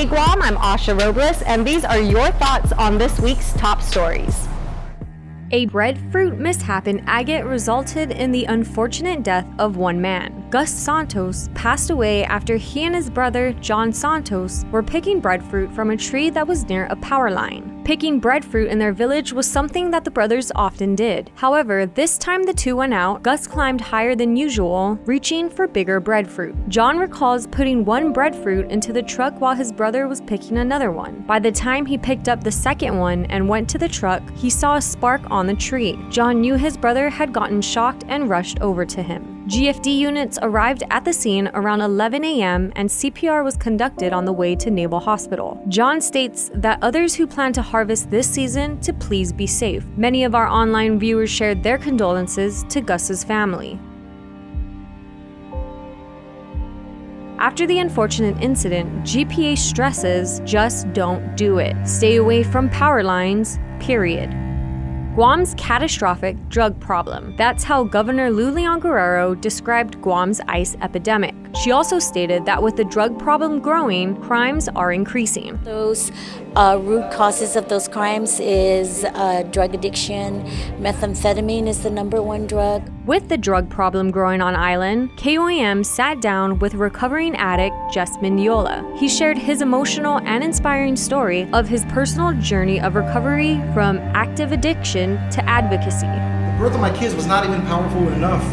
Guam, I'm Asha Robles, and these are your thoughts on this week's top stories. A breadfruit mishap in agate resulted in the unfortunate death of one man. Gus Santos passed away after he and his brother, John Santos, were picking breadfruit from a tree that was near a power line. Picking breadfruit in their village was something that the brothers often did. However, this time the two went out, Gus climbed higher than usual, reaching for bigger breadfruit. John recalls putting one breadfruit into the truck while his brother was picking another one. By the time he picked up the second one and went to the truck, he saw a spark on the tree. John knew his brother had gotten shocked and rushed over to him. GFD units arrived at the scene around 11 a.m. and CPR was conducted on the way to Naval Hospital. John states that others who plan to harvest this season to please be safe. Many of our online viewers shared their condolences to Gus's family. After the unfortunate incident, GPA stresses, just don't do it. Stay away from power lines, period. Guam's catastrophic drug problem. That's how Governor Lulian Guerrero described Guam's ICE epidemic. She also stated that with the drug problem growing, crimes are increasing. Those root causes of those crimes is drug addiction. Methamphetamine is the #1 drug. With the drug problem growing on island, KOAM sat down with recovering addict Jess Mendiola. He shared his emotional and inspiring story of his personal journey of recovery from active addiction to advocacy. The birth of my kids was not even powerful enough.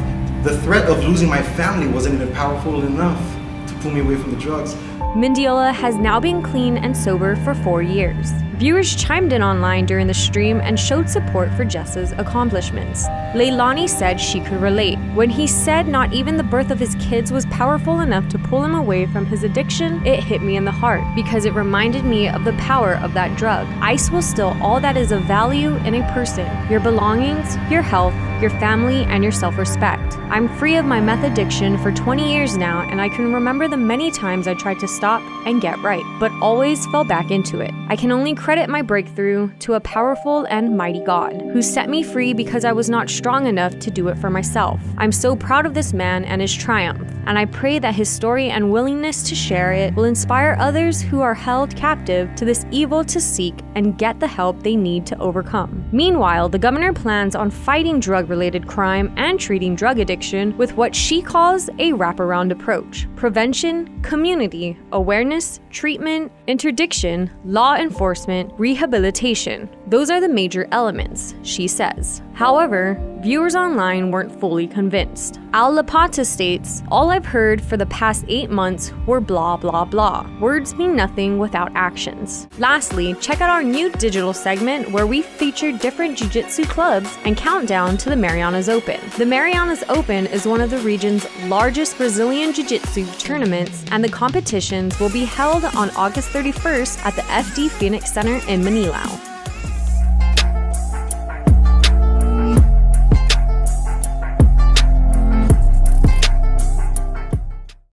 The threat of losing my family wasn't even powerful enough to pull me away from the drugs. Mendiola has now been clean and sober for 4 years. Viewers chimed in online during the stream and showed support for Jess's accomplishments. Leilani said she could relate. When he said not even the birth of his kids was powerful enough to pull him away from his addiction, it hit me in the heart because it reminded me of the power of that drug. ICE will steal all that is of value in a person: your belongings, your health, your family, and your self-respect. I'm free of my meth addiction for 20 years now, and I can remember the many times I tried to stop and get right, but always fell back into it. I can only credit my breakthrough to a powerful and mighty God, who set me free because I was not strong enough to do it for myself. I'm so proud of this man and his triumph, and I pray that his story and willingness to share it will inspire others who are held captive to this evil to seek and get the help they need to overcome. Meanwhile, the governor plans on fighting drug-related crime and treating drug addiction with what she calls a wraparound approach: prevention, community, awareness, treatment, interdiction, law enforcement, rehabilitation. Those are the major elements, she says. However, viewers online weren't fully convinced. Al Lapata states, "All I've heard for the past 8 months were blah blah blah. Words mean nothing without actions." Lastly, check out our new digital segment where we feature different jiu-jitsu clubs and countdown to the Marianas Open. The Marianas Open is one of the region's largest Brazilian jiu-jitsu tournaments, and the competitions will be held on August 31st at the FD Phoenix Center in Manilao.